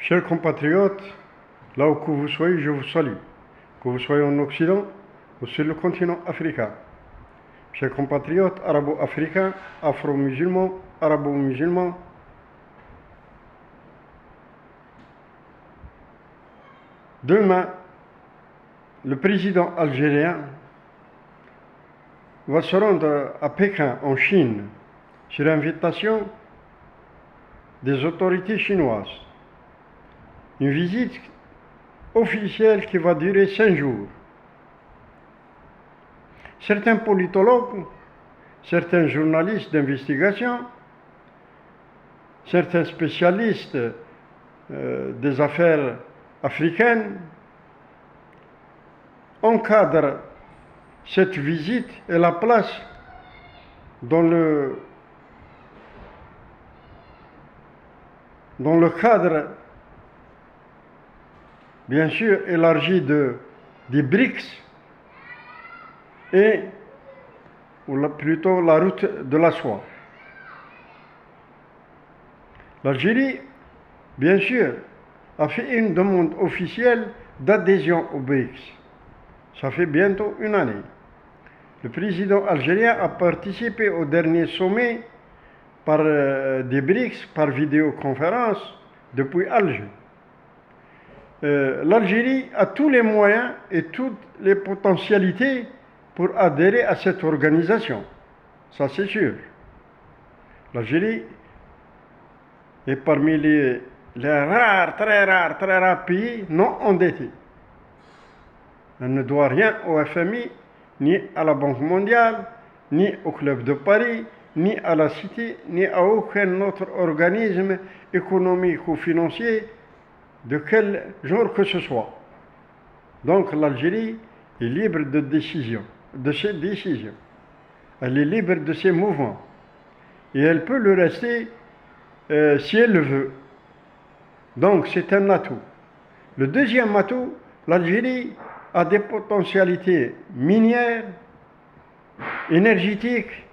Chers compatriotes, là où que vous soyez, je vous salue. Que vous soyez en Occident ou sur le continent africain. Chers compatriotes arabo-africains, afro-musulmans, arabo-musulmans, demain, le président algérien va se rendre à Pékin, en Chine, sur invitation des autorités chinoises. Une visite officielle qui va durer 5 jours. Certains politologues, certains journalistes d'investigation, certains spécialistes des affaires africaines encadrent cette visite et la place dans le cadre, bien sûr, élargi des BRICS ou plutôt la route de la soie. L'Algérie, bien sûr, a fait une demande officielle d'adhésion aux BRICS. Ça fait bientôt une année. Le président algérien a participé au dernier sommet des BRICS par vidéoconférence depuis Alger. L'Algérie a tous les moyens et toutes les potentialités pour adhérer à cette organisation. Ça, c'est sûr. L'Algérie est parmi les rares, très rares pays non endettés. Elle ne doit rien au FMI, ni à la Banque mondiale, ni au Club de Paris, ni à la Cité, ni à aucun autre organisme économique ou financier de quel genre que ce soit. Donc l'Algérie est libre de ses décisions. Elle est libre de ses mouvements. Et elle peut le rester si elle le veut. Donc c'est un atout. Le deuxième atout, l'Algérie a des potentialités minières, énergétiques,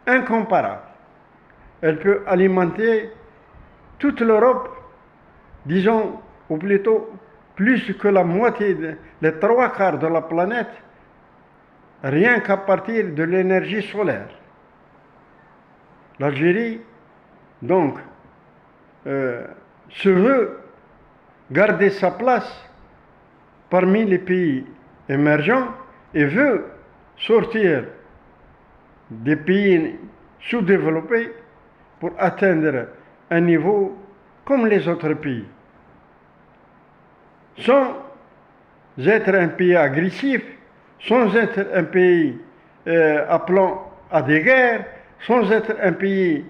incomparables. Elle peut alimenter toute l'Europe, disons, ou plutôt plus que la moitié, les 3/4 de la planète, rien qu'à partir de l'énergie solaire. L'Algérie, donc, se veut garder sa place parmi les pays émergents et veut sortir des pays sous-développés pour atteindre un niveau comme les autres pays, sans être un pays agressif, sans être un pays appelant à des guerres, sans être un pays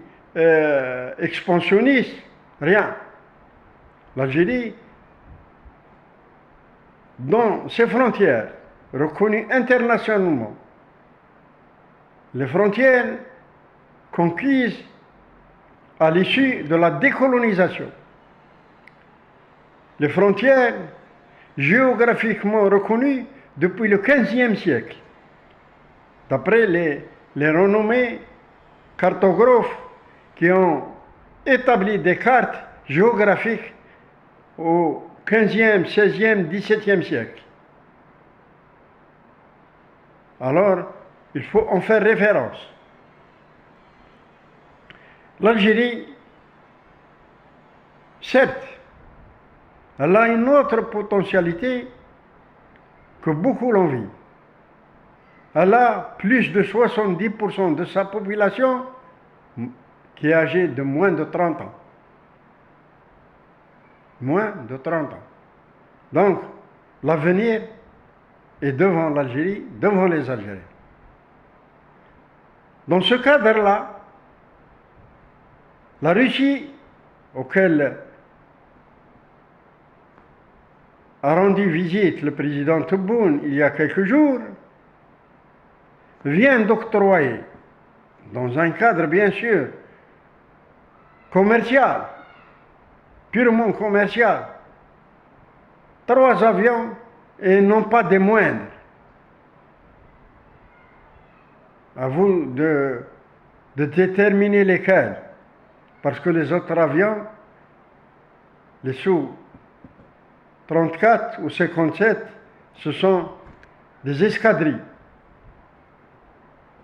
expansionniste, rien. L'Algérie, dans ses frontières, reconnues internationalement, les frontières conquises à l'issue de la décolonisation, les frontières géographiquement reconnues depuis le XVe siècle, d'après les renommés cartographes qui ont établi des cartes géographiques au XVe, XVIe, XVIIe siècle. Alors, il faut en faire référence. L'Algérie, certes, elle a une autre potentialité que beaucoup l'envient. Elle a plus de 70% de sa population qui est âgée de moins de 30 ans. Moins de 30 ans. Donc, l'avenir est devant l'Algérie, devant les Algériens. Dans ce cadre-là, la Russie, auquel a rendu visite le président Tebboune il y a quelques jours, vient d'octroyer, dans un cadre bien sûr commercial, purement commercial, 3 avions et non pas des moindres. À vous de déterminer lesquels, parce que les autres avions les Sous-34 ou 57, ce sont des escadrilles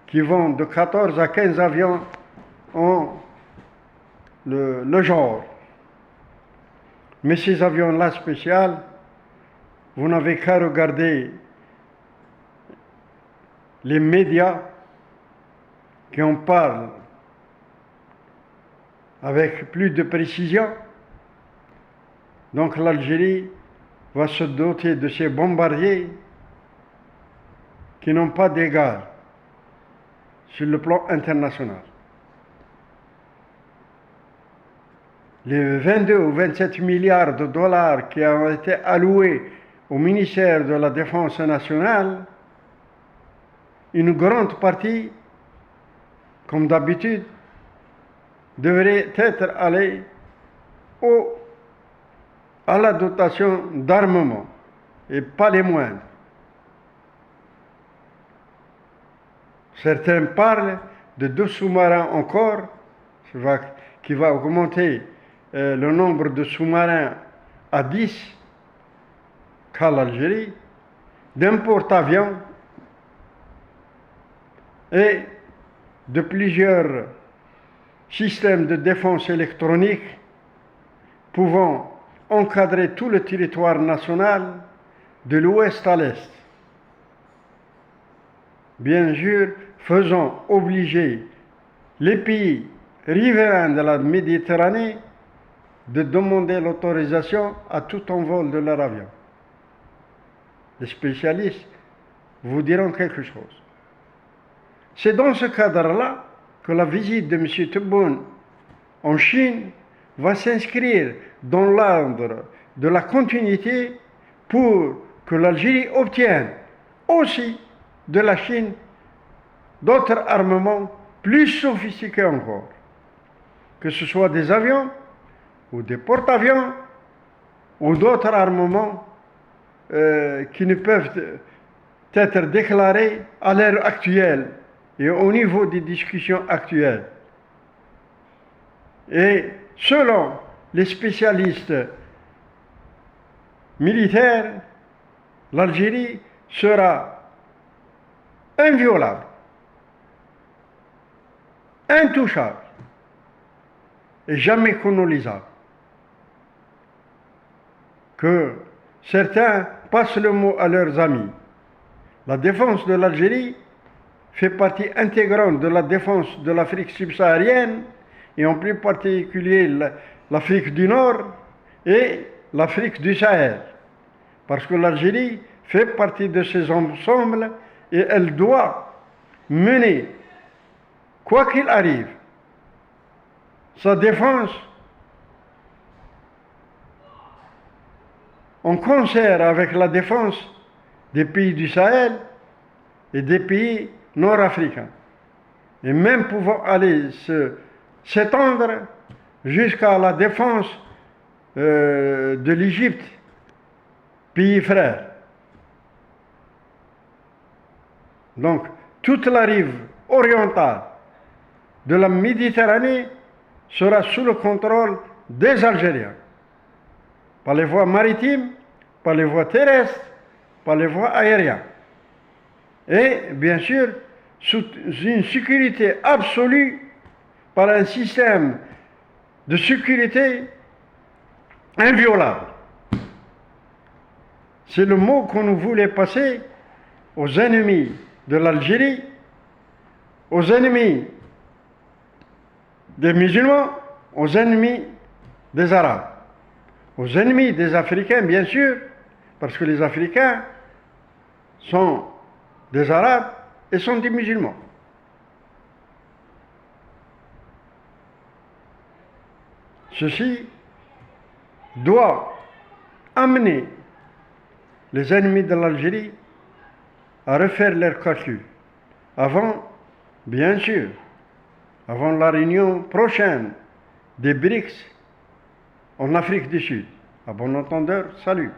qui vont de 14 à 15 avions en le genre. Mais ces avions-là spéciaux, vous n'avez qu'à regarder les médias qui en parlent avec plus de précision. Donc l'Algérie va se doter de ces bombardiers qui n'ont pas d'égal sur le plan international. Les 22 ou 27 milliards de dollars qui ont été alloués au ministère de la Défense nationale, une grande partie, comme d'habitude, devrait être allée à la dotation d'armement, et pas les moindres. Certains parlent de 2 sous-marins encore, qui va augmenter le nombre de sous-marins à 10 qu'à l'Algérie, d'un porte-avions et de plusieurs systèmes de défense électronique pouvant encadrer tout le territoire national de l'ouest à l'est. Bien sûr, faisant obliger les pays riverains de la Méditerranée de demander l'autorisation à tout envol de leur avion. Les spécialistes vous diront quelque chose. C'est dans ce cadre-là que la visite de M. Tebboune en Chine va s'inscrire dans l'ordre de la continuité pour que l'Algérie obtienne aussi de la Chine d'autres armements plus sophistiqués encore, que ce soit des avions ou des porte-avions ou d'autres armements qui ne peuvent être déclarés à l'heure actuelle et au niveau des discussions actuelles. Et selon les spécialistes militaires, l'Algérie sera inviolable, intouchable et jamais colonisable. Que certains passent le mot à leurs amis. La défense de l'Algérie fait partie intégrante de la défense de l'Afrique subsaharienne et en plus particulier l'Afrique du Nord et l'Afrique du Sahel. Parce que l'Algérie fait partie de ces ensembles et elle doit mener, quoi qu'il arrive, sa défense en concert avec la défense des pays du Sahel et des pays nord-africains. Et même pouvant aller s'étendre jusqu'à la défense de l'Égypte, pays frère. Donc, toute la rive orientale de la Méditerranée sera sous le contrôle des Algériens, par les voies maritimes, par les voies terrestres, par les voies aériennes. Et bien sûr, sous une sécurité absolue, par un système de sécurité inviolable. C'est le mot qu'on voulait passer aux ennemis de l'Algérie, aux ennemis des musulmans, aux ennemis des Arabes, aux ennemis des Africains, bien sûr, parce que les Africains sont des Arabes et sont des musulmans. Ceci doit amener les ennemis de l'Algérie à refaire leurs calculs avant, bien sûr, avant la réunion prochaine des BRICS en Afrique du Sud. À bon entendeur, salut.